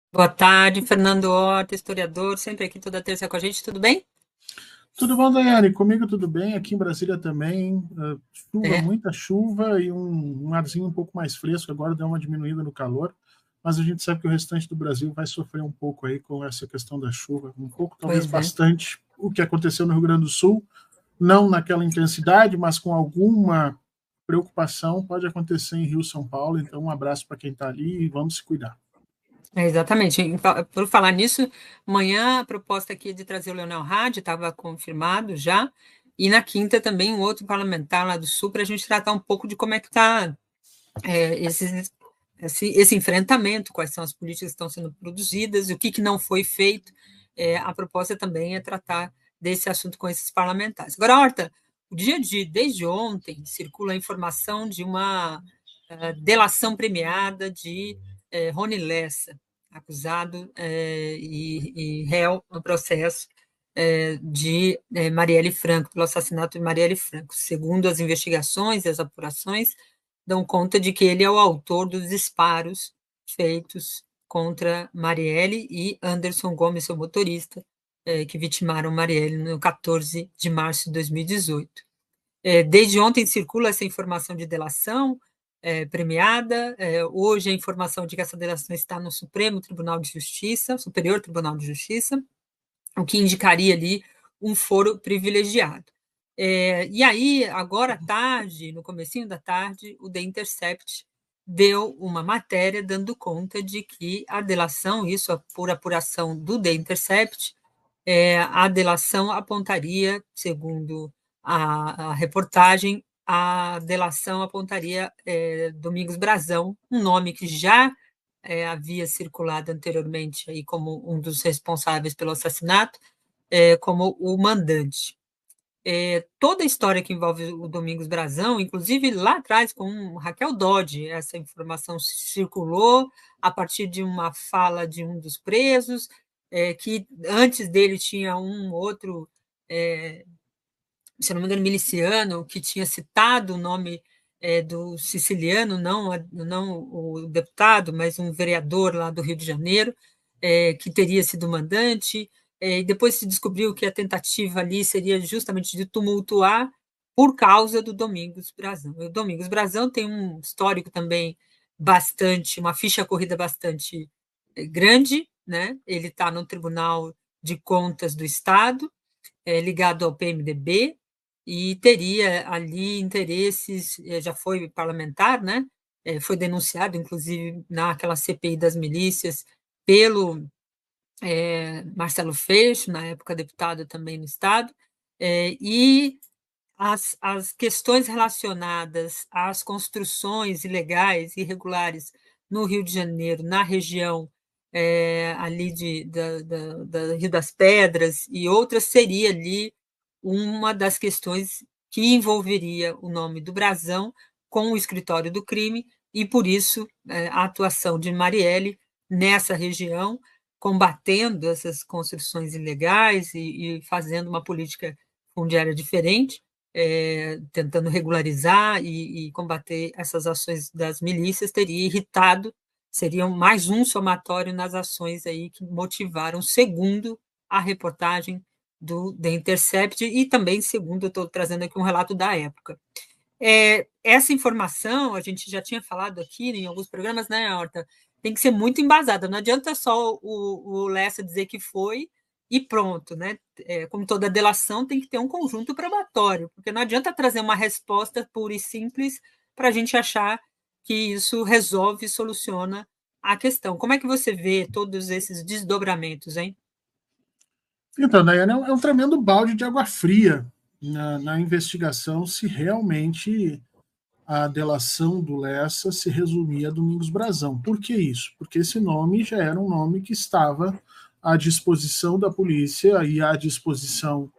Boa tarde, Fernando Horta, historiador, sempre aqui toda terça com a gente, tudo bem? Tudo bom, Daiane? Comigo tudo bem, aqui em Brasília também. Chuva, É, muita chuva e um arzinho um pouco mais fresco, agora deu uma diminuída no calor, mas a gente sabe que o restante do Brasil vai sofrer um pouco aí com essa questão da chuva, um pouco, talvez pois é. bastante, o que aconteceu no Rio Grande do Sul, não naquela intensidade, mas com alguma preocupação, pode acontecer em Rio, São Paulo, então um abraço para quem está ali e vamos se cuidar. Exatamente. Por falar nisso, amanhã a proposta aqui é de trazer o Leonel Hadi, estava confirmado já, e na quinta também um outro parlamentar lá do Sul, para a gente tratar um pouco de como é que está esse enfrentamento, quais são as políticas que estão sendo produzidas, o que não foi feito. A proposta também é tratar desse assunto com esses parlamentares. Agora, Horta, desde ontem, circula a informação de uma delação premiada de Rony Lessa, acusado e réu no processo de Marielle Franco, pelo assassinato de Marielle Franco. Segundo as investigações e as apurações, dão conta de que ele é o autor dos disparos feitos contra Marielle e Anderson Gomes, seu motorista, que vitimaram Marielle no 14 de março de 2018. Desde ontem circula essa informação de delação premiada. Hoje a informação de que essa delação está no Supremo Tribunal de Justiça, Superior Tribunal de Justiça, o que indicaria ali um foro privilegiado. E aí, agora à tarde, no comecinho da tarde, o The Intercept deu uma matéria dando conta de que a delação, isso por apuração do The Intercept, a delação apontaria, segundo a reportagem, a delação apontaria Domingos Brazão, um nome que já havia circulado anteriormente aí como um dos responsáveis pelo assassinato, como o mandante. Toda a história que envolve o Domingos Brazão, inclusive lá atrás com Raquel Dodge, essa informação circulou a partir de uma fala de um dos presos, que antes dele tinha um outro, se não me engano, miliciano, que tinha citado o nome do siciliano, não o deputado, mas um vereador lá do Rio de Janeiro, que teria sido mandante, e depois se descobriu que a tentativa ali seria justamente de tumultuar por causa do Domingos Brazão. O Domingos Brazão tem um histórico também uma ficha corrida bastante grande, né? Ele está no Tribunal de Contas do Estado, ligado ao PMDB, e teria ali interesses, já foi parlamentar, né? Foi denunciado, inclusive, naquela CPI das milícias, pelo Marcelo Freixo, na época deputado também no Estado, e as questões relacionadas às construções ilegais, irregulares, no Rio de Janeiro, na região ali da Rio das Pedras e outras, seria ali uma das questões que envolveria o nome do Brazão com o escritório do crime, e por isso a atuação de Marielle nessa região, combatendo essas construções ilegais e fazendo uma política fundiária diferente, tentando regularizar e combater essas ações das milícias, teria irritado, seria mais um somatório nas ações aí que motivaram, segundo a reportagem do The Intercept, e também, segundo, eu estou trazendo aqui um relato da época. Essa informação, a gente já tinha falado aqui em alguns programas, né, Horta? Tem que ser muito embasada, não adianta só o Lessa dizer que foi e pronto, né? Como toda delação, tem que ter um conjunto probatório, porque não adianta trazer uma resposta pura e simples para a gente achar que isso resolve e soluciona a questão. Como é que você vê todos esses desdobramentos, hein? Então, Daiane, é um tremendo balde de água fria na investigação se realmente a delação do Lessa se resumia a Domingos Brazão. Por que isso? Porque esse nome já era um nome que estava à disposição da polícia e à disposição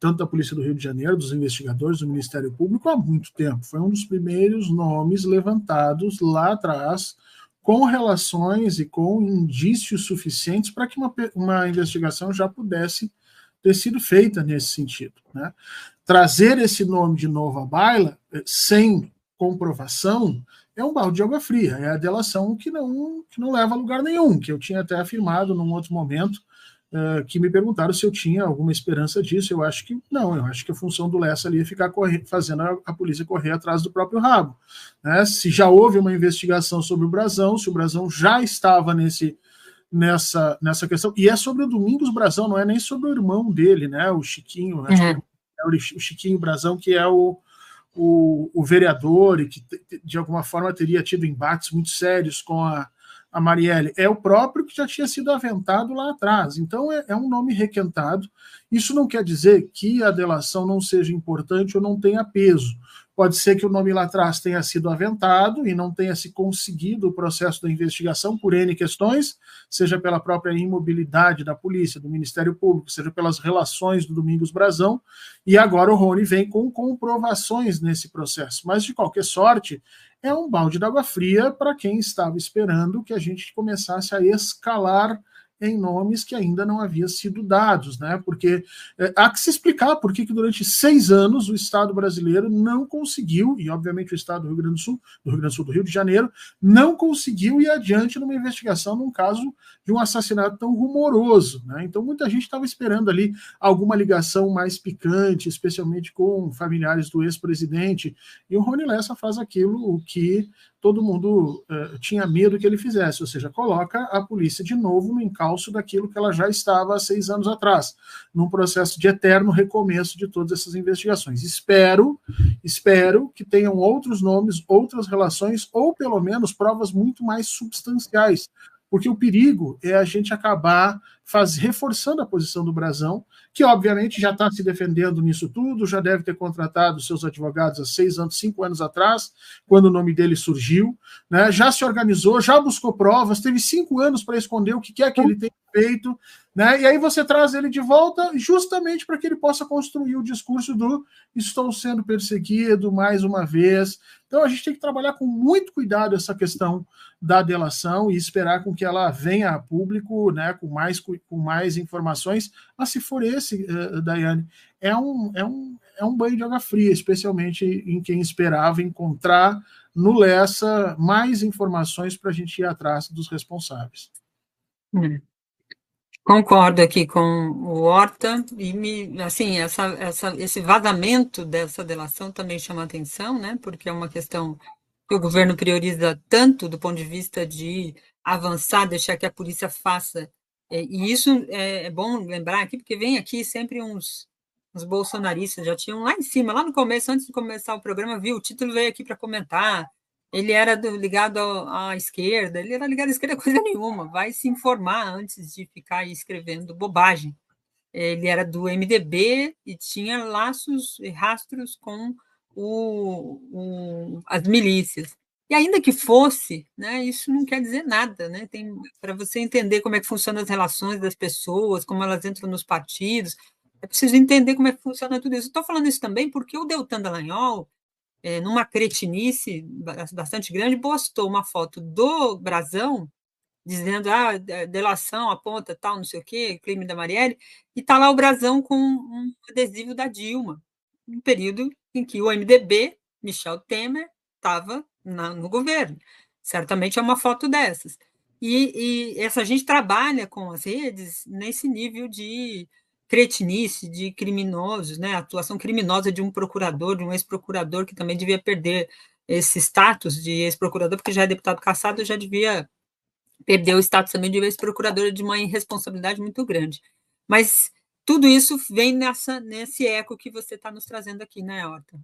tanto da Polícia do Rio de Janeiro, dos investigadores, do Ministério Público, há muito tempo. Foi um dos primeiros nomes levantados lá atrás, com relações e com indícios suficientes para que uma investigação já pudesse ter sido feita nesse sentido. Né? Trazer esse nome de novo à baila, sem comprovação, é um balde de água fria, é a delação que não leva a lugar nenhum, que eu tinha até afirmado num outro momento, que me perguntaram se eu tinha alguma esperança disso. Eu acho que não, eu acho que a função do Lessa ali é ficar fazendo a polícia correr atrás do próprio rabo. Né? Se já houve uma investigação sobre o Brazão, se o Brazão já estava nessa questão, e é sobre o Domingos Brazão, não é nem sobre o irmão dele, né? O Chiquinho, acho que é o Chiquinho Brazão, que é o vereador e que de alguma forma teria tido embates muito sérios com a Marielle, é o próprio que já tinha sido aventado lá atrás. Então é um nome requentado. Isso não quer dizer que a delação não seja importante ou não tenha peso. Pode ser que o nome lá atrás tenha sido aventado e não tenha se conseguido o processo da investigação por N questões, seja pela própria imobilidade da polícia, do Ministério Público, seja pelas relações do Domingos Brazão, e agora o Rony vem com comprovações nesse processo. Mas, de qualquer sorte, é um balde d'água fria para quem estava esperando que a gente começasse a escalar em nomes que ainda não haviam sido dados, né? Porque há que se explicar por que durante 6 anos o Estado brasileiro não conseguiu, e obviamente o Estado do Rio Grande do Sul, do Rio de Janeiro, não conseguiu ir adiante numa investigação num caso de um assassinato tão rumoroso, né? Então muita gente estava esperando ali alguma ligação mais picante, especialmente com familiares do ex-presidente, e o Rony Lessa faz aquilo que todo mundo tinha medo que ele fizesse, ou seja, coloca a polícia de novo no encalço daquilo que ela já estava há 6 anos atrás, num processo de eterno recomeço de todas essas investigações. Espero que tenham outros nomes, outras relações, ou pelo menos provas muito mais substanciais, porque o perigo é a gente acabar reforçando a posição do Brazão, que obviamente já está se defendendo nisso tudo, já deve ter contratado seus advogados há 6 anos, 5 anos atrás, quando o nome dele surgiu, né? Já se organizou, já buscou provas, teve 5 anos para esconder o que é que ele tem feito, né? E aí você traz ele de volta justamente para que ele possa construir o discurso do estou sendo perseguido mais uma vez. Então a gente tem que trabalhar com muito cuidado essa questão da delação e esperar com que ela venha a público, né, com mais informações. Mas se for esse, Daiane, é um banho de água fria, especialmente em quem esperava encontrar no Lessa mais informações para a gente ir atrás dos responsáveis. Concordo aqui com o Horta, e assim, esse vazamento dessa delação também chama atenção, né? Porque é uma questão que o governo prioriza tanto do ponto de vista de avançar, deixar que a polícia faça. E isso é bom lembrar aqui, porque vem aqui sempre uns bolsonaristas, já tinham lá em cima, lá no começo, antes de começar o programa, viu, o título veio aqui para comentar. Ele era ligado à esquerda, ele era ligado à esquerda coisa nenhuma, vai se informar antes de ficar escrevendo bobagem. Ele era do MDB e tinha laços e rastros com as milícias. E ainda que fosse, né, isso não quer dizer nada, né? Para você entender como é que funcionam as relações das pessoas, como elas entram nos partidos, é preciso entender como é que funciona tudo isso. Estou falando isso também porque o Deltan Dallagnol, numa cretinice bastante grande, postou uma foto do Brazão, dizendo, delação, aponta, tal, não sei o quê, crime da Marielle, e está lá o Brazão com um adesivo da Dilma, no período em que o MDB, Michel Temer, estava no governo. Certamente é uma foto dessas. E essa gente trabalha com as redes nesse nível de cretinice, de criminosos, né? A atuação criminosa de um procurador, de um ex-procurador, que também devia perder esse status de ex-procurador, porque já é deputado cassado, já devia perder o status também de ex-procurador, de uma irresponsabilidade muito grande. Mas tudo isso vem nesse eco que você está nos trazendo aqui, né, Horta?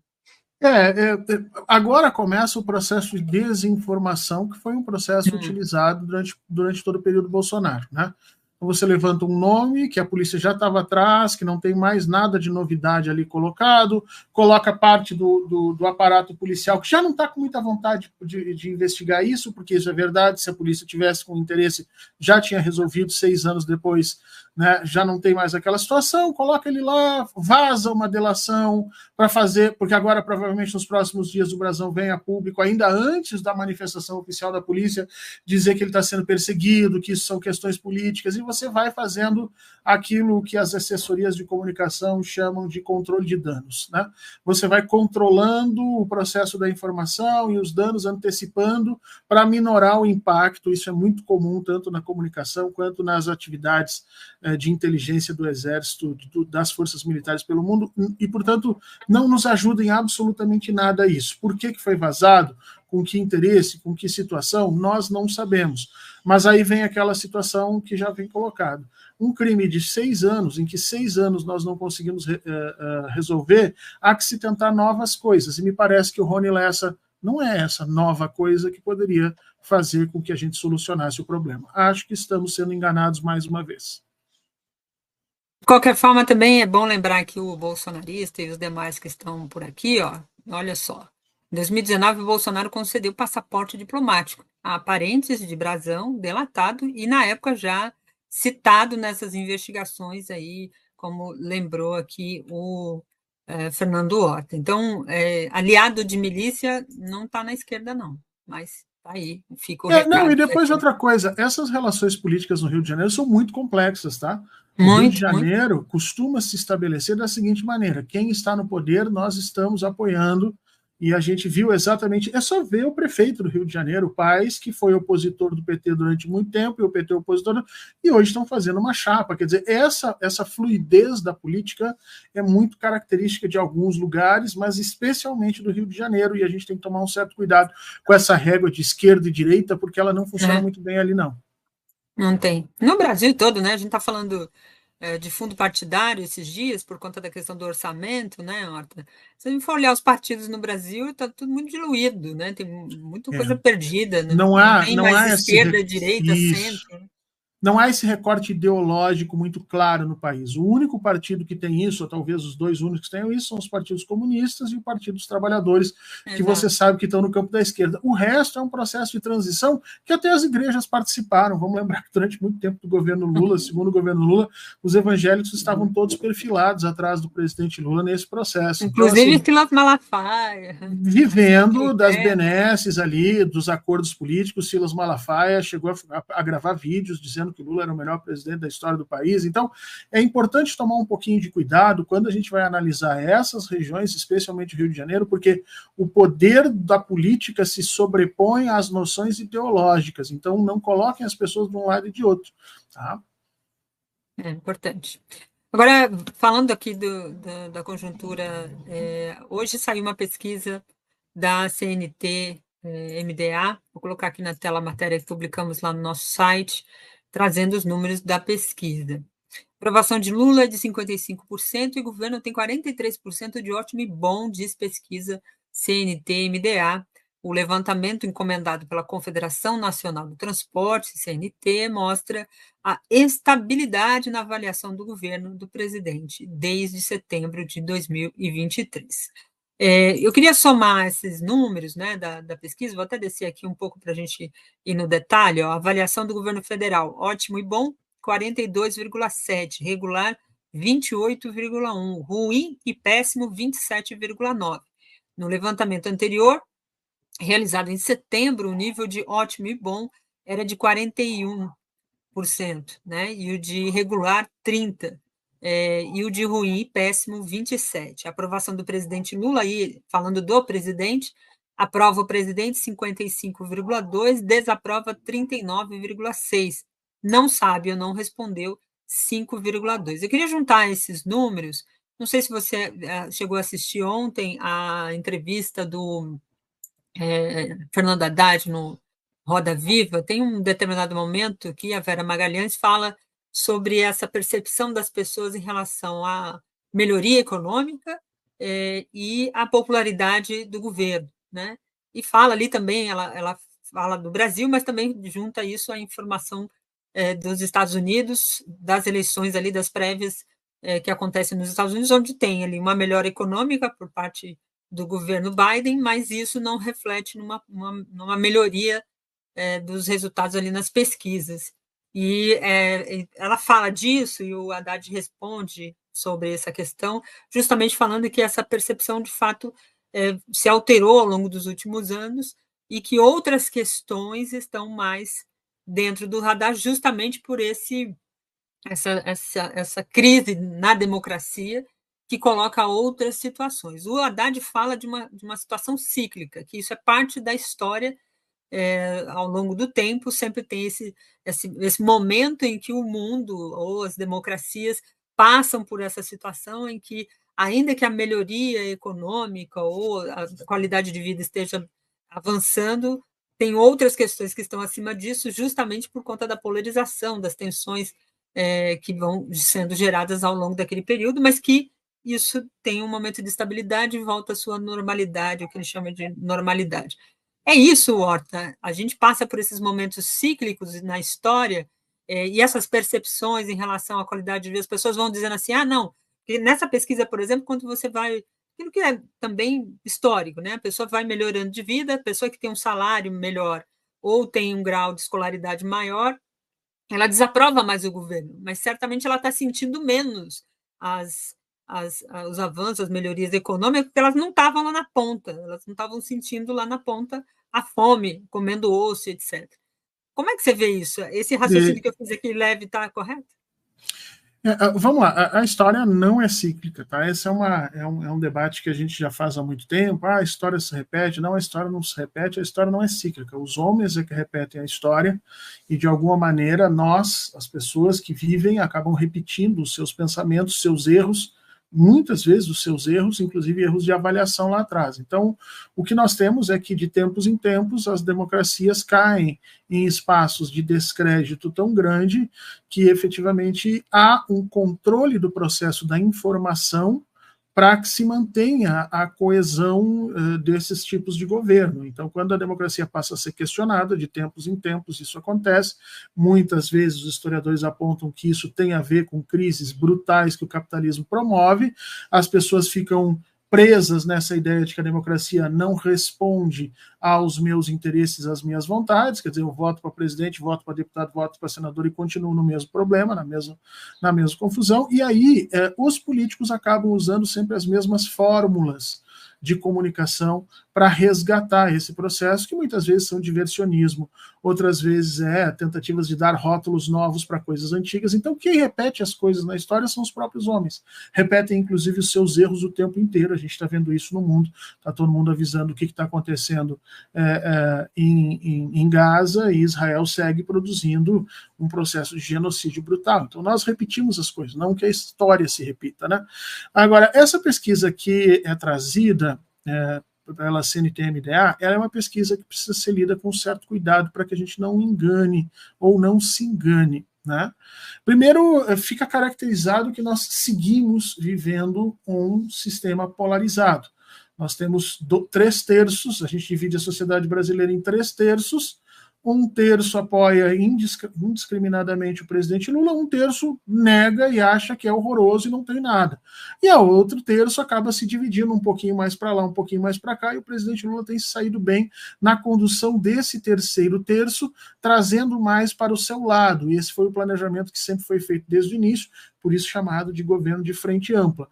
Agora começa o processo de desinformação, que foi um processo utilizado durante todo o período Bolsonaro, né? Então você levanta um nome que a polícia já estava atrás, que não tem mais nada de novidade ali colocado, coloca parte do aparato policial, que já não está com muita vontade de investigar isso, porque isso é verdade, se a polícia tivesse com interesse, já tinha resolvido 6 anos depois, né, já não tem mais aquela situação, coloca ele lá, vaza uma delação para fazer, porque agora provavelmente nos próximos dias o Brazão vem a público, ainda antes da manifestação oficial da polícia, dizer que ele está sendo perseguido, que isso são questões políticas, e você vai fazendo aquilo que as assessorias de comunicação chamam de controle de danos, né? Você vai controlando o processo da informação e os danos, antecipando para minorar o impacto. Isso é muito comum tanto na comunicação quanto nas atividades de inteligência do Exército, das forças militares pelo mundo, e, portanto, não nos ajuda em absolutamente nada isso. Por que foi vazado? Com que interesse? Com que situação? Nós não sabemos. Mas aí vem aquela situação que já vem colocada. Um crime de 6 anos, em que 6 anos nós não conseguimos resolver, há que se tentar novas coisas. E me parece que o Rony Lessa não é essa nova coisa que poderia fazer com que a gente solucionasse o problema. Acho que estamos sendo enganados mais uma vez. De qualquer forma, também é bom lembrar que o bolsonarista e os demais que estão por aqui, ó, olha só, em 2019 o Bolsonaro concedeu passaporte diplomático a parentes de Brazão, delatado, e na época já citado nessas investigações aí, como lembrou aqui o Fernando Horta. Então, aliado de milícia não está na esquerda, não, mas está aí, fica o recado. Não, e depois outra coisa, essas relações políticas no Rio de Janeiro são muito complexas, tá? O Rio de Janeiro costuma se estabelecer da seguinte maneira: quem está no poder, nós estamos apoiando, e a gente viu exatamente, é só ver o prefeito do Rio de Janeiro, Paes, que foi opositor do PT durante muito tempo, e o PT opositor, e hoje estão fazendo uma chapa. Quer dizer, essa fluidez da política é muito característica de alguns lugares, mas especialmente do Rio de Janeiro, e a gente tem que tomar um certo cuidado com essa régua de esquerda e direita, porque ela não funciona muito bem ali, não. Não tem. No Brasil todo, né? A gente está falando de fundo partidário esses dias, por conta da questão do orçamento, né, Horta? Se a gente for olhar os partidos no Brasil, está tudo muito diluído, né? Tem muita coisa perdida. Não tem mais esquerda, direita, centro. Não há esse recorte ideológico muito claro no país. O único partido que tem isso, ou talvez os dois únicos que tenham isso, são os partidos comunistas e o Partido dos Trabalhadores, que você sabe que estão no campo da esquerda. O resto é um processo de transição que até as igrejas participaram. Vamos lembrar que durante muito tempo do governo Lula, segundo o governo Lula, os evangélicos estavam todos perfilados atrás do presidente Lula nesse processo. Inclusive então, Silas Malafaia. Vivendo das benesses ali, dos acordos políticos. Silas Malafaia chegou a gravar vídeos dizendo que Lula era o melhor presidente da história do país. Então, é importante tomar um pouquinho de cuidado quando a gente vai analisar essas regiões, especialmente o Rio de Janeiro, porque o poder da política se sobrepõe às noções ideológicas. Então, não coloquem as pessoas de um lado e de outro. Tá? É importante. Agora, falando aqui da conjuntura, hoje saiu uma pesquisa da CNT MDA, vou colocar aqui na tela a matéria que publicamos lá no nosso site, trazendo os números da pesquisa. Aprovação de Lula é de 55% e o governo tem 43% de ótimo e bom, diz pesquisa CNT-MDA. O levantamento encomendado pela Confederação Nacional do Transporte, CNT, mostra a estabilidade na avaliação do governo do presidente desde setembro de 2023. Eu queria somar esses números, né, da pesquisa, vou até descer aqui um pouco para a gente ir no detalhe. Ó, avaliação do governo federal, ótimo e bom, 42,7, regular, 28,1, ruim e péssimo, 27,9. No levantamento anterior, realizado em setembro, o nível de ótimo e bom era de 41%, né, e o de regular, 30%. E o de ruim e péssimo, 27%. A aprovação do presidente Lula, aí, falando do presidente, aprova o presidente 55,2%, desaprova 39,6%. Não sabe ou não respondeu 5,2%. Eu queria juntar esses números, não sei se você chegou a assistir ontem a entrevista do Fernando Haddad no Roda Viva. Tem um determinado momento que a Vera Magalhães fala sobre essa percepção das pessoas em relação à melhoria econômica e à popularidade do governo, né? E fala ali também, ela fala do Brasil, mas também junta isso à informação dos Estados Unidos, das eleições ali, das prévias que acontecem nos Estados Unidos, onde tem ali uma melhora econômica por parte do governo Biden, mas isso não reflete numa melhoria dos resultados ali nas pesquisas. E ela fala disso, e o Haddad responde sobre essa questão, justamente falando que essa percepção, de fato, se alterou ao longo dos últimos anos e que outras questões estão mais dentro do radar, justamente por esse essa crise na democracia que coloca outras situações. O Haddad fala de uma situação cíclica, que isso é parte da história, ao longo do tempo, sempre tem esse momento em que o mundo ou as democracias passam por essa situação em que, ainda que a melhoria econômica ou a qualidade de vida esteja avançando, tem outras questões que estão acima disso, justamente por conta da polarização, das tensões que vão sendo geradas ao longo daquele período, mas que isso tem um momento de estabilidade e volta à sua normalidade, o que ele chama de normalidade. É isso, Horta. A gente passa por esses momentos cíclicos na história, e essas percepções em relação à qualidade de vida, as pessoas vão dizendo assim, não, porque nessa pesquisa, por exemplo, quando você vai, aquilo que é também histórico, né? A pessoa vai melhorando de vida, a pessoa que tem um salário melhor ou tem um grau de escolaridade maior, ela desaprova mais o governo, mas certamente ela está sentindo menos os avanços, as melhorias econômicas, porque elas não estavam lá na ponta, elas não estavam sentindo lá na ponta a fome, comendo osso, etc. Como é que você vê isso? Esse raciocínio que eu fiz aqui leve está correto? Vamos lá, a história não é cíclica, tá? Esse é um debate que a gente já faz há muito tempo. A história se repete. Não, a história não se repete, a história não é cíclica. Os homens é que repetem a história e, de alguma maneira, nós, as pessoas que vivem, acabam repetindo os seus pensamentos, seus erros, muitas vezes os seus erros, inclusive erros de avaliação lá atrás. Então, o que nós temos é que, de tempos em tempos, as democracias caem em espaços de descrédito tão grande que, efetivamente, há um controle do processo da informação para que se mantenha a coesão desses tipos de governo. Então, quando a democracia passa a ser questionada, de tempos em tempos isso acontece, muitas vezes os historiadores apontam que isso tem a ver com crises brutais que o capitalismo promove, as pessoas ficam presas nessa ideia de que a democracia não responde aos meus interesses, às minhas vontades, quer dizer, eu voto para presidente, voto para deputado, voto para senador e continuo no mesmo problema, na mesma confusão, e aí os políticos acabam usando sempre as mesmas fórmulas de comunicação para resgatar esse processo, que muitas vezes são diversionismo, outras vezes tentativas de dar rótulos novos para coisas antigas. Então, quem repete as coisas na história são os próprios homens. Repetem, inclusive, os seus erros o tempo inteiro. A gente está vendo isso no mundo, está todo mundo avisando o que está acontecendo em Gaza, e Israel segue produzindo um processo de genocídio brutal. Então, nós repetimos as coisas, não que a história se repita, né? Agora, essa pesquisa que é trazida pela CNTM-DA, ela é uma pesquisa que precisa ser lida com certo cuidado para que a gente não engane ou não se engane, né? Primeiro, fica caracterizado que nós seguimos vivendo um sistema polarizado. Nós temos 3/3, a gente divide a sociedade brasileira em 3/3, 1/3 apoia indiscriminadamente o presidente Lula, 1/3 nega e acha que é horroroso e não tem nada. E a outro terço acaba se dividindo um pouquinho mais para lá, um pouquinho mais para cá, e o presidente Lula tem saído bem na condução desse terceiro terço, trazendo mais para o seu lado. E esse foi o planejamento que sempre foi feito desde o início, por isso chamado de governo de frente ampla.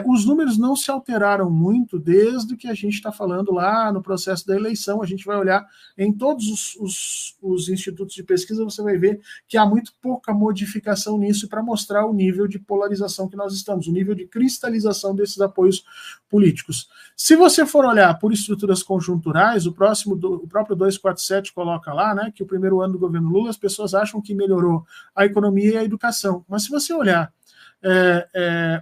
Os números não se alteraram muito desde que a gente está falando lá no processo da eleição. A gente vai olhar em todos os institutos de pesquisa, você vai ver que há muito pouca modificação nisso para mostrar o nível de polarização que nós estamos, o nível de cristalização desses apoios políticos. Se você for olhar por estruturas conjunturais, o próprio 247 coloca lá, né, que o primeiro ano do governo Lula as pessoas acham que melhorou a economia e a educação. Mas se você olhar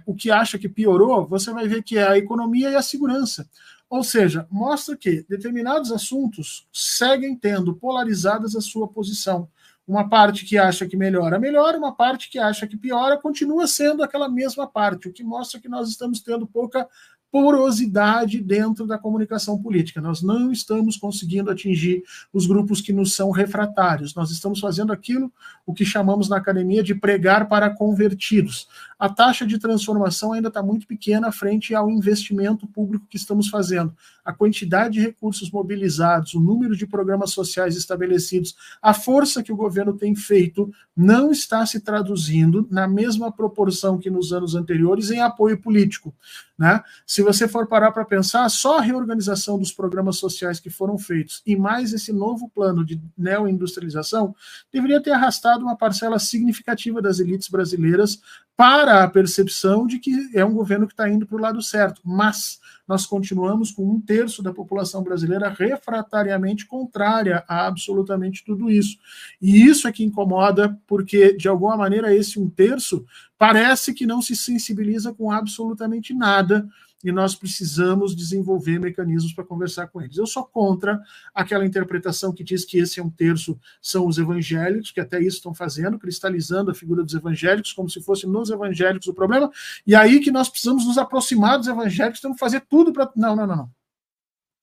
o que acha que piorou, você vai ver que é a economia e a segurança. Ou seja, mostra que determinados assuntos seguem tendo polarizadas a sua posição. Uma parte que acha que melhora, uma parte que acha que piora, continua sendo aquela mesma parte, o que mostra que nós estamos tendo pouca porosidade dentro da comunicação política. Nós não estamos conseguindo atingir os grupos que nos são refratários. Nós estamos fazendo aquilo, o que chamamos na academia de pregar para convertidos. A taxa de transformação ainda está muito pequena frente ao investimento público que estamos fazendo. A quantidade de recursos mobilizados, o número de programas sociais estabelecidos, a força que o governo tem feito não está se traduzindo na mesma proporção que nos anos anteriores em apoio político. né? Se você for parar para pensar, só a reorganização dos programas sociais que foram feitos e mais esse novo plano de neoindustrialização deveria ter arrastado uma parcela significativa das elites brasileiras para a percepção de que é um governo que está indo para o lado certo. Mas nós continuamos com 1/3 da população brasileira refratariamente contrária a absolutamente tudo isso. E isso é que incomoda, porque, de alguma maneira, esse 1/3 parece que não se sensibiliza com absolutamente nada, e nós precisamos desenvolver mecanismos para conversar com eles. Eu sou contra aquela interpretação que diz que esse 1/3 são os evangélicos, que até isso estão fazendo, cristalizando a figura dos evangélicos, como se fosse nos evangélicos o problema, e aí que nós precisamos nos aproximar dos evangélicos, temos que fazer tudo para... Não.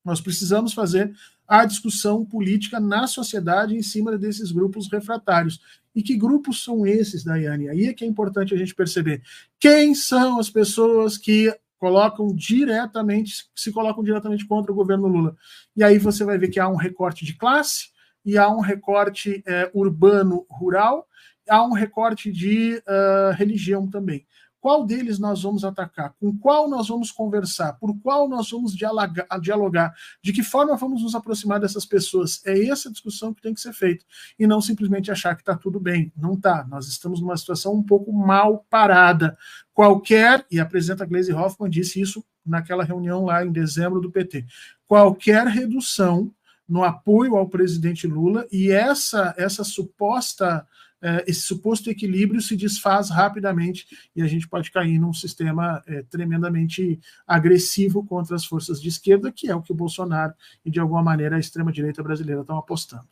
Nós precisamos fazer a discussão política na sociedade em cima desses grupos refratários. E que grupos são esses, Daiane? Aí é que é importante a gente perceber. Quem são as pessoas que se colocam diretamente contra o governo Lula? E aí você vai ver que há um recorte de classe, e há um recorte urbano-rural, há um recorte de religião também. Qual deles nós vamos atacar? Com qual nós vamos conversar? Por qual nós vamos dialogar? De que forma vamos nos aproximar dessas pessoas? É essa discussão que tem que ser feita. E não simplesmente achar que está tudo bem. Não está. Nós estamos numa situação um pouco mal parada. E a presidenta Gleisi Hoffmann disse isso naquela reunião lá em dezembro do PT, qualquer redução no apoio ao presidente Lula e esse suposto equilíbrio se desfaz rapidamente e a gente pode cair num sistema tremendamente agressivo contra as forças de esquerda, que é o que o Bolsonaro e, de alguma maneira, a extrema-direita brasileira estão apostando.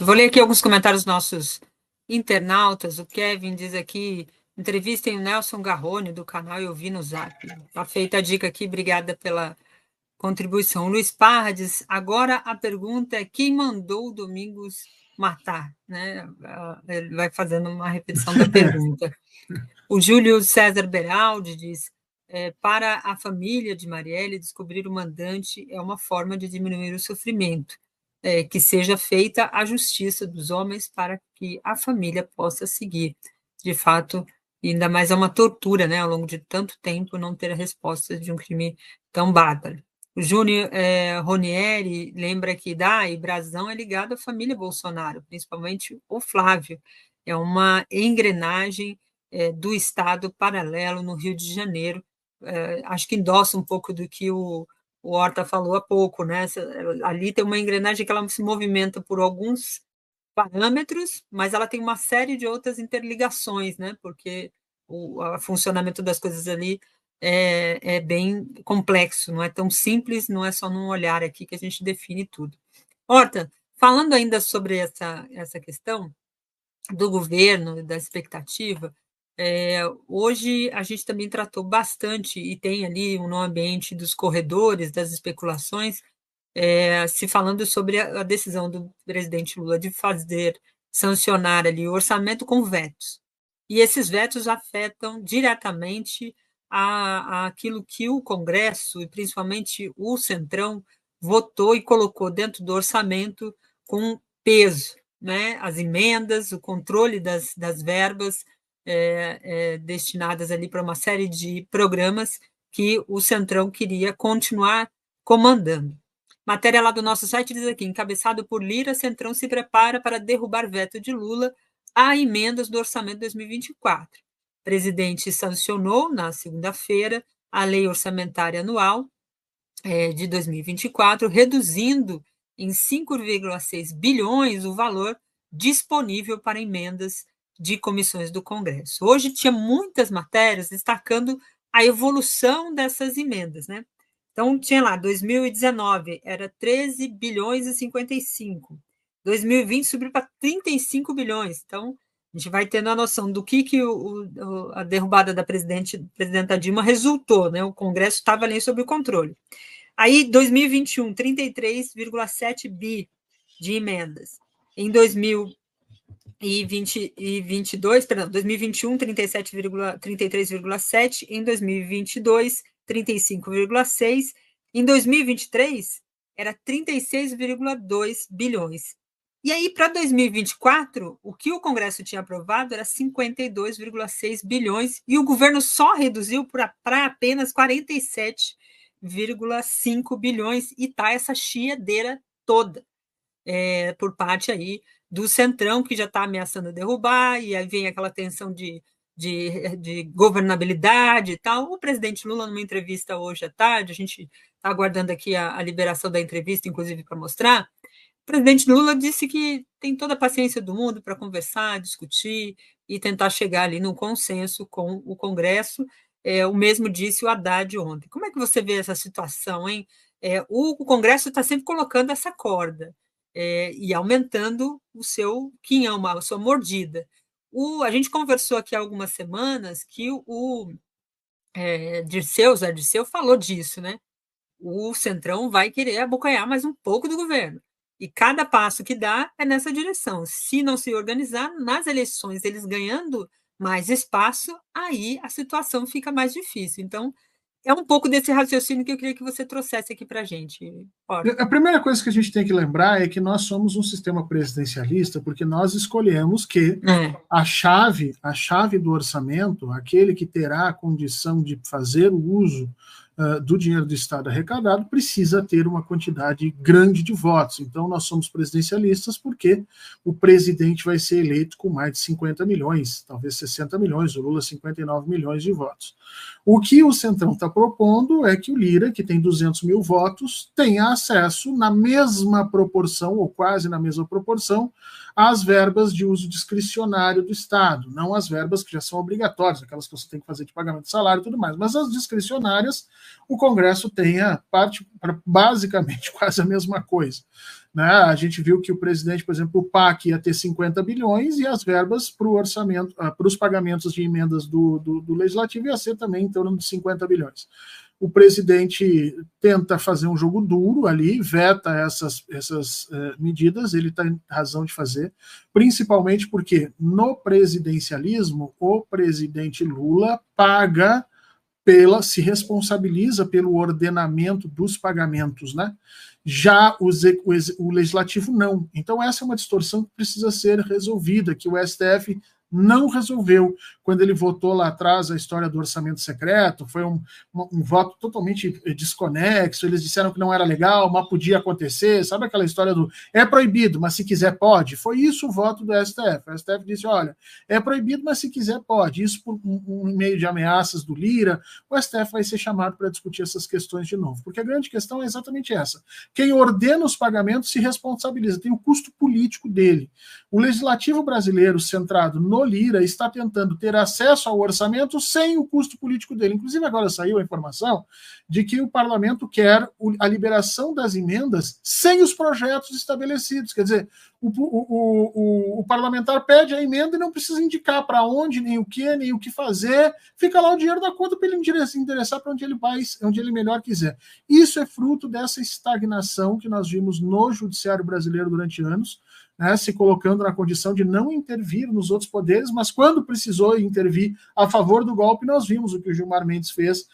Vou ler aqui alguns comentários dos nossos internautas. O Kevin diz aqui: entrevistem o Nelson Garrone, do canal Eu Vi no Zap. Está feita a dica aqui, obrigada pela contribuição. O Luiz Parra diz: agora a pergunta é quem mandou o Domingos matar, né? Ele vai fazendo uma repetição da pergunta. O Júlio César Beraldi diz: para a família de Marielle, descobrir o mandante é uma forma de diminuir o sofrimento, que seja feita a justiça dos homens para que a família possa seguir. De fato, ainda mais é uma tortura, né, ao longo de tanto tempo, não ter a resposta de um crime tão bárbaro. O Júnior Ronieri lembra que Dai Brazão é ligado à família Bolsonaro, principalmente o Flávio. É uma engrenagem do Estado paralelo no Rio de Janeiro. Acho que endossa um pouco do que o Horta falou há pouco, né? Ali tem uma engrenagem que ela se movimenta por alguns parâmetros, mas ela tem uma série de outras interligações, né? Porque o funcionamento das coisas ali é bem complexo, não é tão simples, não é só num olhar aqui que a gente define tudo. Horta, falando ainda sobre essa questão do governo, da expectativa, hoje a gente também tratou bastante, e tem ali no ambiente dos corredores, das especulações, se falando sobre a decisão do presidente Lula de sancionar ali o orçamento com vetos. E esses vetos afetam diretamente aquilo que o Congresso, e principalmente o Centrão, votou e colocou dentro do orçamento com peso, né? As emendas, o controle das verbas destinadas ali para uma série de programas que o Centrão queria continuar comandando. Matéria lá do nosso site diz aqui: encabeçado por Lira, Centrão se prepara para derrubar veto de Lula a emendas do orçamento 2024. O presidente sancionou, na segunda-feira, a lei orçamentária anual de 2024, reduzindo em 5,6 bilhões o valor disponível para emendas de comissões do Congresso. Hoje tinha muitas matérias destacando a evolução dessas emendas, né? Então, tinha lá, 2019 era 13 bilhões e 55. 2020 subiu para 35 bilhões. Então, a gente vai tendo a noção do que a derrubada da presidenta Dilma resultou, né? O Congresso estava ali sob o controle. Aí, 2021, 33,7 bi de emendas. Em 2022, perdão, 2021, 33,7. Em 2022, 35,6. Em 2023, era 36,2 bilhões. E aí, para 2024, o que o Congresso tinha aprovado era 52,6 bilhões e o governo só reduziu para apenas 47,5 bilhões e está essa chiadeira toda por parte aí do Centrão, que já está ameaçando derrubar, e aí vem aquela tensão de governabilidade e tal. O presidente Lula, numa entrevista hoje à tarde, a gente está aguardando aqui a liberação da entrevista, inclusive, para mostrar. O presidente Lula disse que tem toda a paciência do mundo para conversar, discutir e tentar chegar ali num consenso com o Congresso. O mesmo disse o Haddad ontem. Como é que você vê essa situação, hein? O Congresso está sempre colocando essa corda e aumentando o seu quinhão, a sua mordida. A gente conversou aqui há algumas semanas que o Zé Dirceu falou disso, né? O Centrão vai querer abocanhar mais um pouco do governo. E cada passo que dá é nessa direção. Se não se organizar, nas eleições, eles ganhando mais espaço, aí a situação fica mais difícil. Então, é um pouco desse raciocínio que eu queria que você trouxesse aqui para a gente. A primeira coisa que a gente tem que lembrar é que nós somos um sistema presidencialista porque nós escolhemos que a chave do orçamento, aquele que terá a condição de fazer o uso do dinheiro do Estado arrecadado, precisa ter uma quantidade grande de votos. Então, nós somos presidencialistas porque o presidente vai ser eleito com mais de 50 milhões, talvez 60 milhões, o Lula 59 milhões de votos. O que o Centrão está propondo é que o Lira, que tem 200 mil votos, tenha acesso na mesma proporção, ou quase na mesma proporção, às verbas de uso discricionário do Estado, não as verbas que já são obrigatórias, aquelas que você tem que fazer de pagamento de salário e tudo mais, mas as discricionárias, o Congresso tenha parte para basicamente quase a mesma coisa. Né? A gente viu que o presidente, por exemplo, o PAC ia ter 50 bilhões e as verbas para o orçamento, para os pagamentos de emendas do Legislativo ia ser também em torno de 50 bilhões. O presidente tenta fazer um jogo duro ali, veta essas medidas, ele tem razão de fazer, principalmente porque no presidencialismo, o presidente Lula se responsabiliza pelo ordenamento dos pagamentos, né? Já o legislativo não. Então essa é uma distorção que precisa ser resolvida, que o STF não resolveu. Quando ele votou lá atrás a história do orçamento secreto, foi um voto totalmente desconexo, eles disseram que não era legal, mas podia acontecer, sabe aquela história do é proibido, mas se quiser pode? Foi isso o voto do STF. O STF disse, olha, é proibido, mas se quiser pode. Isso por um meio de ameaças do Lira, o STF vai ser chamado para discutir essas questões de novo, porque a grande questão é exatamente essa. Quem ordena os pagamentos se responsabiliza, tem o custo político dele. O legislativo brasileiro, centrado no Lira, está tentando ter acesso ao orçamento sem o custo político dele. Inclusive, agora saiu a informação de que o parlamento quer a liberação das emendas sem os projetos estabelecidos. Quer dizer, o parlamentar pede a emenda e não precisa indicar para onde, nem o que fazer. Fica lá o dinheiro da conta para ele endereçar para onde ele melhor quiser. Isso é fruto dessa estagnação que nós vimos no judiciário brasileiro durante anos, né, se colocando na condição de não intervir nos outros poderes, mas quando precisou intervir a favor do golpe, nós vimos o que o Gilmar Mendes fez,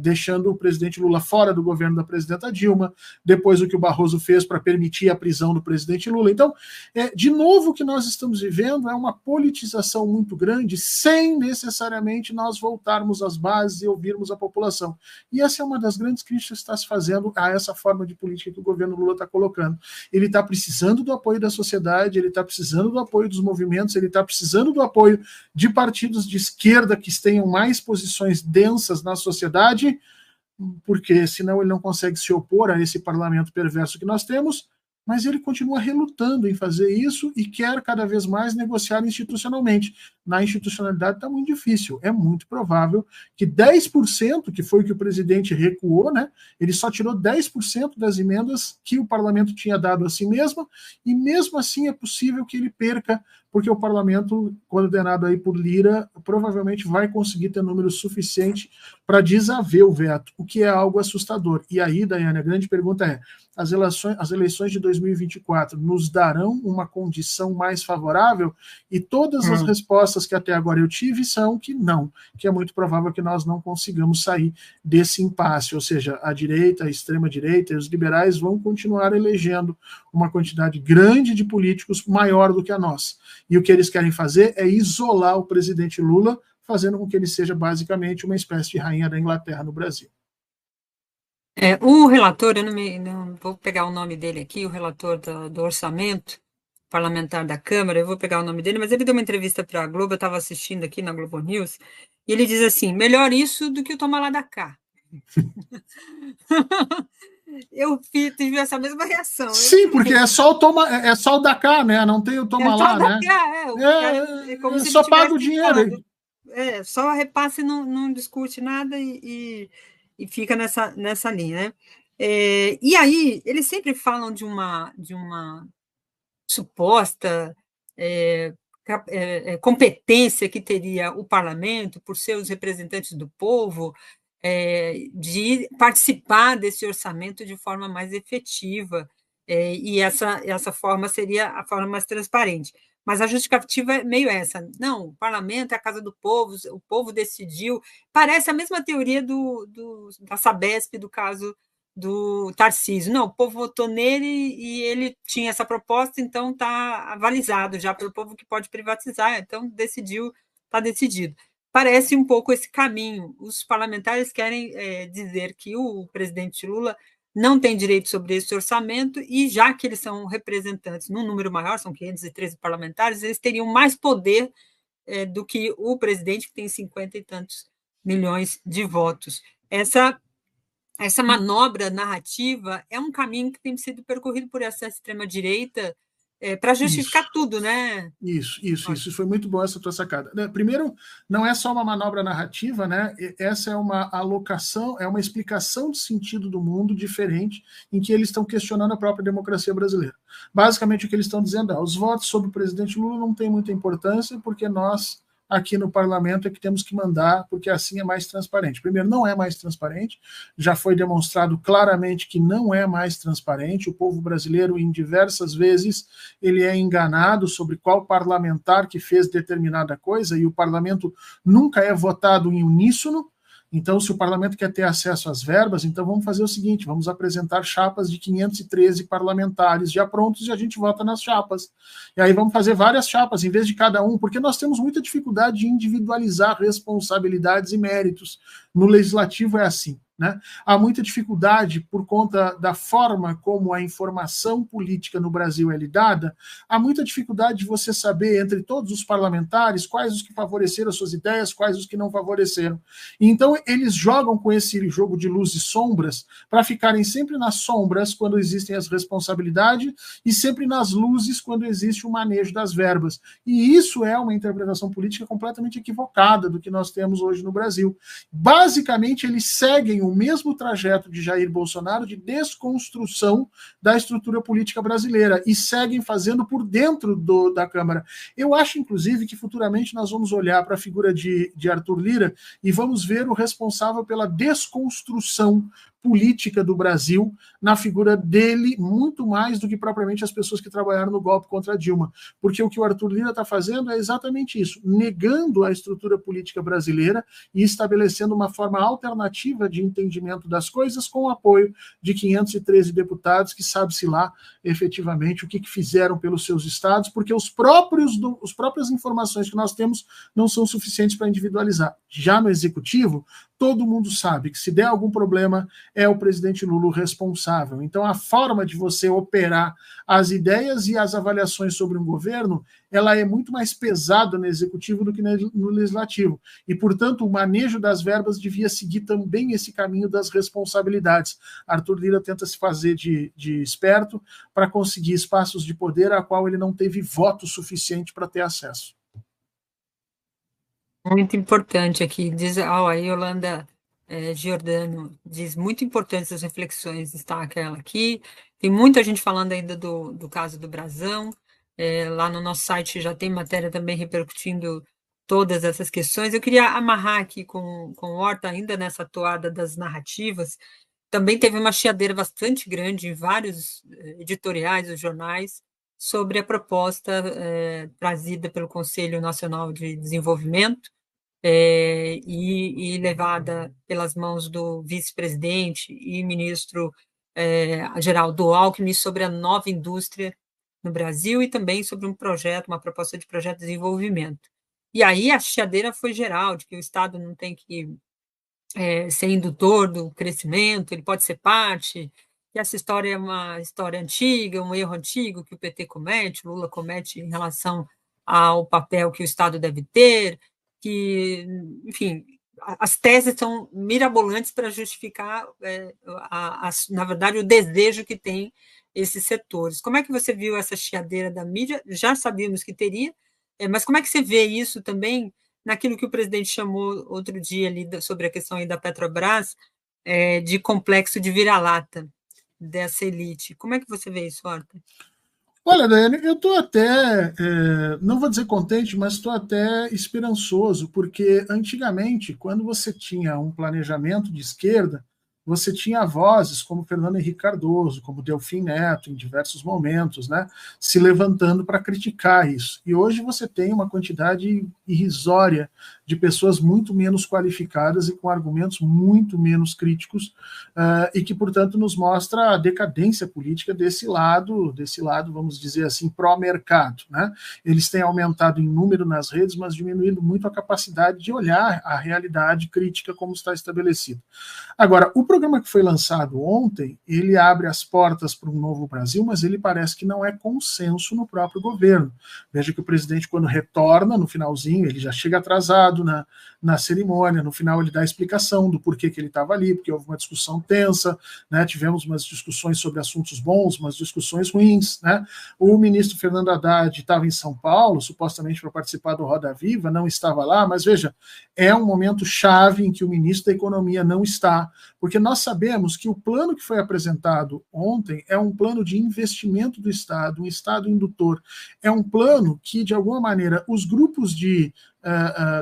deixando o presidente Lula fora do governo da presidenta Dilma, depois o que o Barroso fez para permitir a prisão do presidente Lula. Então, de novo, o que nós estamos vivendo é uma politização muito grande, sem necessariamente nós voltarmos às bases e ouvirmos a população. E essa é uma das grandes críticas que está se fazendo a essa forma de política que o governo Lula está colocando. Ele está precisando do apoio da sociedade, ele está precisando do apoio dos movimentos, ele está precisando do apoio de partidos de esquerda que tenham mais posições densas na sociedade, porque senão ele não consegue se opor a esse parlamento perverso que nós temos, mas ele continua relutando em fazer isso e quer cada vez mais negociar institucionalmente. Na institucionalidade está muito difícil. É muito provável que 10%, que foi o que o presidente recuou, né? Ele só tirou 10% das emendas que o parlamento tinha dado a si mesmo, e mesmo assim é possível que ele perca porque o parlamento, coordenado aí por Lira, provavelmente vai conseguir ter número suficiente para desaver o veto, o que é algo assustador. E aí, Daiane, a grande pergunta é, as eleições de 2024 nos darão uma condição mais favorável? E todas as respostas que até agora eu tive são que não, que é muito provável que nós não consigamos sair desse impasse, ou seja, a direita, a extrema-direita e os liberais vão continuar elegendo uma quantidade grande de políticos maior do que a nossa. E o que eles querem fazer é isolar o presidente Lula, fazendo com que ele seja basicamente uma espécie de rainha da Inglaterra no Brasil. O relator, eu não vou pegar o nome dele aqui, o relator do orçamento parlamentar da Câmara, eu vou pegar o nome dele, mas ele deu uma entrevista para a Globo, eu estava assistindo aqui na Globo News, e ele diz assim, melhor isso do que o tomar lá da cá. Eu tive essa mesma reação. Sim, porque é só o da cá, né? Não tem o toma lá, né? É como se só ele paga o dinheiro. Só repasse, não discute nada e fica nessa linha, né? E aí, eles sempre falam de uma suposta competência que teria o parlamento, por ser os representantes do povo, de participar desse orçamento de forma mais efetiva, e essa forma seria a forma mais transparente. Mas a justificativa é meio essa. Não, o parlamento é a casa do povo, o povo decidiu. Parece a mesma teoria da Sabesp, do caso do Tarcísio. Não, o povo votou nele e ele tinha essa proposta, então está avalizado já pelo povo que pode privatizar, então decidiu, está decidido. Parece um pouco esse caminho. Os parlamentares querem dizer que o presidente Lula não tem direito sobre esse orçamento e, já que eles são representantes num número maior, são 513 parlamentares, eles teriam mais poder do que o presidente, que tem 50 e tantos milhões de votos. Essa manobra narrativa é um caminho que tem sido percorrido por essa extrema-direita para justificar tudo, né? Isso foi muito boa essa tua sacada. Primeiro, não é só uma manobra narrativa, né? Essa é uma alocação, é uma explicação de sentido do mundo diferente, em que eles estão questionando a própria democracia brasileira. Basicamente, o que eles estão dizendo é: os votos sobre o presidente Lula não têm muita importância, porque nós aqui no parlamento é que temos que mandar, porque assim é mais transparente. Primeiro, não é mais transparente, já foi demonstrado claramente que não é mais transparente, o povo brasileiro, em diversas vezes, ele é enganado sobre qual parlamentar que fez determinada coisa, e o parlamento nunca é votado em uníssono. Então, se o parlamento quer ter acesso às verbas, então vamos fazer o seguinte, vamos apresentar chapas de 513 parlamentares já prontos e a gente vota nas chapas. E aí vamos fazer várias chapas em vez de cada um, porque nós temos muita dificuldade de individualizar responsabilidades e méritos. No legislativo é assim. Né? Há muita dificuldade por conta da forma como a informação política no Brasil é lidada, há muita dificuldade de você saber entre todos os parlamentares quais os que favoreceram as suas ideias, quais os que não favoreceram. Então eles jogam com esse jogo de luz e sombras para ficarem sempre nas sombras quando existem as responsabilidades e sempre nas luzes quando existe o manejo das verbas. E isso é uma interpretação política completamente equivocada do que nós temos hoje no Brasil. Basicamente, eles seguem o mesmo trajeto de Jair Bolsonaro de desconstrução da estrutura política brasileira e seguem fazendo por dentro da Câmara. Eu acho, inclusive, que futuramente nós vamos olhar para a figura de Arthur Lira e vamos ver o responsável pela desconstrução política do Brasil na figura dele, muito mais do que propriamente as pessoas que trabalharam no golpe contra a Dilma. Porque o que o Arthur Lira está fazendo é exatamente isso, negando a estrutura política brasileira e estabelecendo uma forma alternativa de entendimento das coisas com o apoio de 513 deputados que sabe-se lá efetivamente o que fizeram pelos seus estados, porque as próprias informações que nós temos não são suficientes para individualizar. Já no executivo, todo mundo sabe que se der algum problema, é o presidente Lula o responsável. Então, a forma de você operar as ideias e as avaliações sobre um governo, ela é muito mais pesada no executivo do que no legislativo. E, portanto, o manejo das verbas devia seguir também esse caminho das responsabilidades. Arthur Lira tenta se fazer de esperto para conseguir espaços de poder a qual ele não teve voto suficiente para ter acesso. Muito importante aqui, diz a Yolanda Giordano, diz, muito importantes as reflexões, destaca ela aqui. Tem muita gente falando ainda do caso do Brasão, Lá no nosso site já tem matéria também repercutindo todas essas questões. Eu queria amarrar aqui com o Horta, ainda nessa toada das narrativas. Também teve uma chiadeira bastante grande em vários editoriais dos jornais sobre a proposta trazida pelo Conselho Nacional de Desenvolvimento e levada pelas mãos do vice-presidente e ministro Geraldo Alckmin sobre a nova indústria no Brasil e também sobre um projeto, uma proposta de projeto de desenvolvimento. E aí a chiadeira foi geral, de que o Estado não tem que ser indutor do crescimento, ele pode ser parte, que essa história é uma história antiga, um erro antigo que o PT comete, o Lula comete em relação ao papel que o Estado deve ter, que, enfim, as teses são mirabolantes para justificar, na verdade, o desejo que tem esses setores. Como é que você viu essa chiadeira da mídia? Já sabíamos que teria, mas como é que você vê isso também naquilo que o presidente chamou outro dia ali sobre a questão aí da Petrobras, de complexo de vira-lata dessa elite? Como é que você vê isso, Horta? Olha, Daiane, eu estou até, não vou dizer contente, mas estou até esperançoso, porque antigamente, quando você tinha um planejamento de esquerda, você tinha vozes como Fernando Henrique Cardoso, como Delfim Neto, em diversos momentos, né, se levantando para criticar isso. E hoje você tem uma quantidade irrisória de pessoas muito menos qualificadas e com argumentos muito menos críticos, e que, portanto, nos mostra a decadência política desse lado, vamos dizer assim, pró-mercado, né? Eles têm aumentado em número nas redes, mas diminuindo muito a capacidade de olhar a realidade crítica como está estabelecida. Agora, o programa que foi lançado ontem, ele abre as portas para um novo Brasil, mas ele parece que não é consenso no próprio governo. Veja que o presidente, quando retorna, no finalzinho, ele já chega atrasado na cerimônia, no final ele dá a explicação do porquê que ele estava ali, porque houve uma discussão tensa, né? Tivemos umas discussões sobre assuntos bons, umas discussões ruins, né? O ministro Fernando Haddad estava em São Paulo, supostamente para participar do Roda Viva, não estava lá, mas veja, é um momento chave em que o ministro da Economia não está, porque nós sabemos que o plano que foi apresentado ontem é um plano de investimento do Estado, um Estado indutor, é um plano que, de alguma maneira, os grupos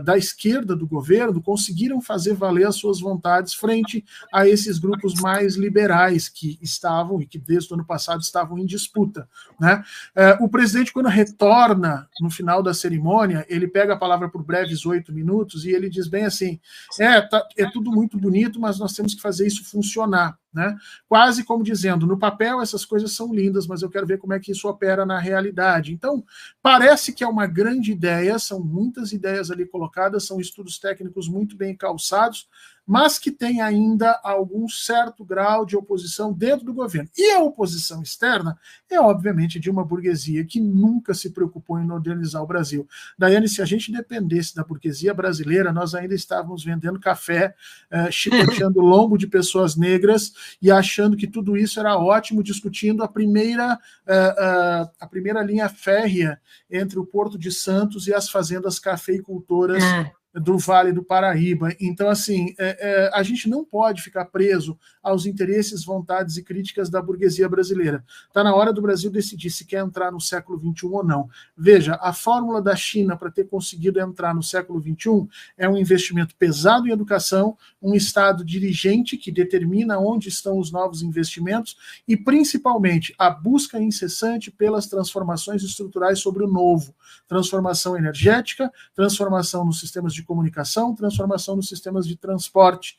da esquerda do governo conseguiram fazer valer as suas vontades frente a esses grupos mais liberais que estavam e que desde o ano passado estavam em disputa, né? O presidente, quando retorna no final da cerimônia, ele pega a palavra por breves 8 minutos e ele diz bem assim, é tudo muito bonito, mas nós temos que fazer isso funcionar, né? Quase como dizendo, no papel essas coisas são lindas, mas eu quero ver como é que isso opera na realidade. Então, parece que é uma grande ideia, são muitas ideias ali colocadas, são estudos técnicos muito bem calçados, mas que tem ainda algum certo grau de oposição dentro do governo. E a oposição externa é, obviamente, de uma burguesia que nunca se preocupou em modernizar o Brasil. Daiane, se a gente dependesse da burguesia brasileira, nós ainda estávamos vendendo café, chicoteando o lombo de pessoas negras e achando que tudo isso era ótimo, discutindo a primeira linha férrea entre o Porto de Santos e as fazendas cafeicultoras do Vale do Paraíba. Então, assim, a gente não pode ficar preso aos interesses, vontades e críticas da burguesia brasileira. Está na hora do Brasil decidir se quer entrar no século XXI ou não. Veja, a fórmula da China para ter conseguido entrar no século XXI é um investimento pesado em educação, um Estado dirigente que determina onde estão os novos investimentos e, principalmente, a busca incessante pelas transformações estruturais sobre o novo. Transformação energética, transformação nos sistemas de comunicação, transformação nos sistemas de transporte.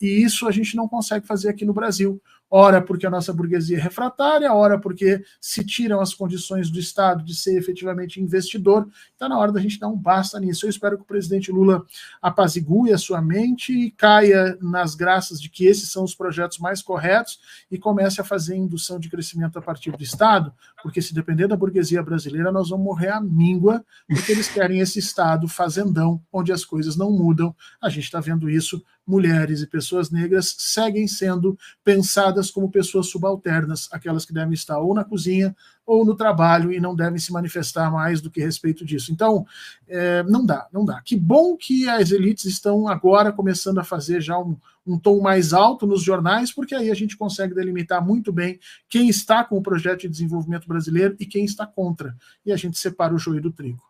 E isso a gente não consegue fazer aqui no Brasil. Ora porque a nossa burguesia é refratária, ora porque se tiram as condições do Estado de ser efetivamente investidor. Está na hora da gente dar um basta nisso. Eu espero que o presidente Lula apazigue a sua mente e caia nas graças de que esses são os projetos mais corretos e comece a fazer indução de crescimento a partir do Estado, porque se depender da burguesia brasileira, nós vamos morrer à míngua, porque eles querem esse Estado fazendão, onde as coisas não mudam. A gente está vendo isso mulheres e pessoas negras seguem sendo pensadas como pessoas subalternas, aquelas que devem estar ou na cozinha ou no trabalho e não devem se manifestar mais do que a respeito disso. Então, não dá. Que bom que as elites estão agora começando a fazer já um tom mais alto nos jornais, porque aí a gente consegue delimitar muito bem quem está com o projeto de desenvolvimento brasileiro e quem está contra. E a gente separa o joio do trigo.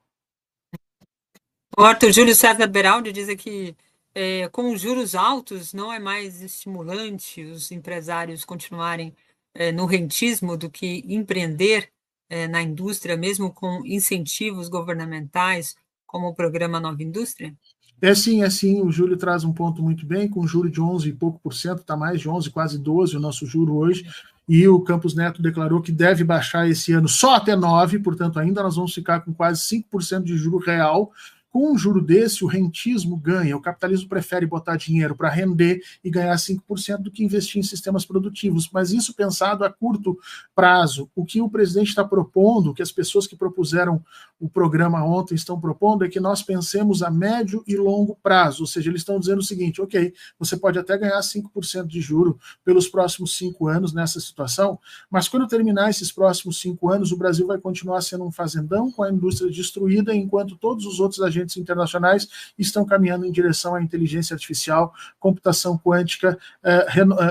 O Arthur Júlio César Beraldi diz aqui, com os juros altos, não é mais estimulante os empresários continuarem no rentismo do que empreender na indústria, mesmo com incentivos governamentais, como o programa Nova Indústria? É sim, o Júlio traz um ponto muito bem, com juro de 11 e pouco por cento, está mais de 11, quase 12 o nosso juro hoje, e o Campos Neto declarou que deve baixar esse ano só até 9, portanto ainda nós vamos ficar com quase 5% de juro real. Com um juro desse, o rentismo ganha. O capitalismo prefere botar dinheiro para render e ganhar 5% do que investir em sistemas produtivos. Mas isso pensado a curto prazo. O que o presidente está propondo, o que as pessoas que propuseram o programa ontem estão propondo, é que nós pensemos a médio e longo prazo. Ou seja, eles estão dizendo o seguinte, ok, você pode até ganhar 5% de juro pelos próximos 5 anos nessa situação, mas quando terminar esses próximos 5 anos, o Brasil vai continuar sendo um fazendão com a indústria destruída, enquanto todos os outros agentes internacionais estão caminhando em direção à inteligência artificial, computação quântica,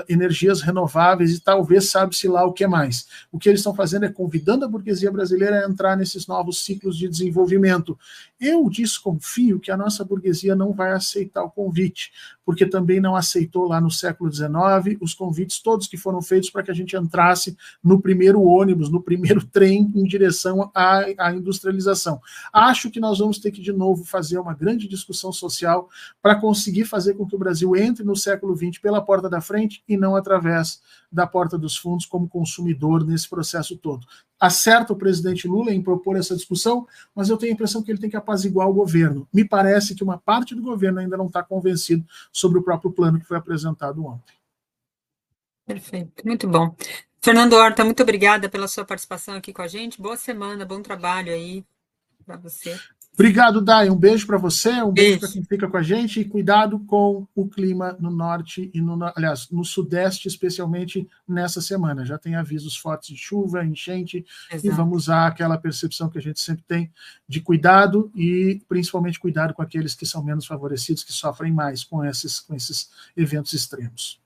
energias renováveis e talvez sabe-se lá o que mais. O que eles estão fazendo é convidando a burguesia brasileira a entrar nesses novos ciclos de desenvolvimento. Eu desconfio que a nossa burguesia não vai aceitar o convite, porque também não aceitou lá no século XIX os convites todos que foram feitos para que a gente entrasse no primeiro ônibus, no primeiro trem em direção à industrialização. Acho que nós vamos ter que, de novo, fazer uma grande discussão social para conseguir fazer com que o Brasil entre no século XX pela porta da frente e não através da porta dos fundos como consumidor nesse processo todo. Acerta o presidente Lula em propor essa discussão, mas eu tenho a impressão que ele tem que apaziguar o governo. Me parece que uma parte do governo ainda não está convencido sobre o próprio plano que foi apresentado ontem. Perfeito, muito bom. Fernando Horta, muito obrigada pela sua participação aqui com a gente. Boa semana, bom trabalho aí para você. Obrigado, Dai. Um beijo para você, um beijo para quem fica com a gente e cuidado com o clima no norte e no sudeste, especialmente nessa semana. Já tem avisos fortes de chuva, enchente, Exato. E vamos usar aquela percepção que a gente sempre tem de cuidado e principalmente cuidado com aqueles que são menos favorecidos, que sofrem mais com esses eventos extremos.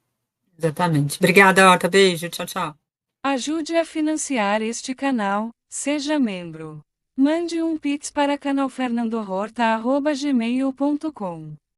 Exatamente. Obrigada, Horta. Beijo. Tchau, tchau. Ajude a financiar este canal. Seja membro. Mande um Pix para canalfernandohorta@gmail.com.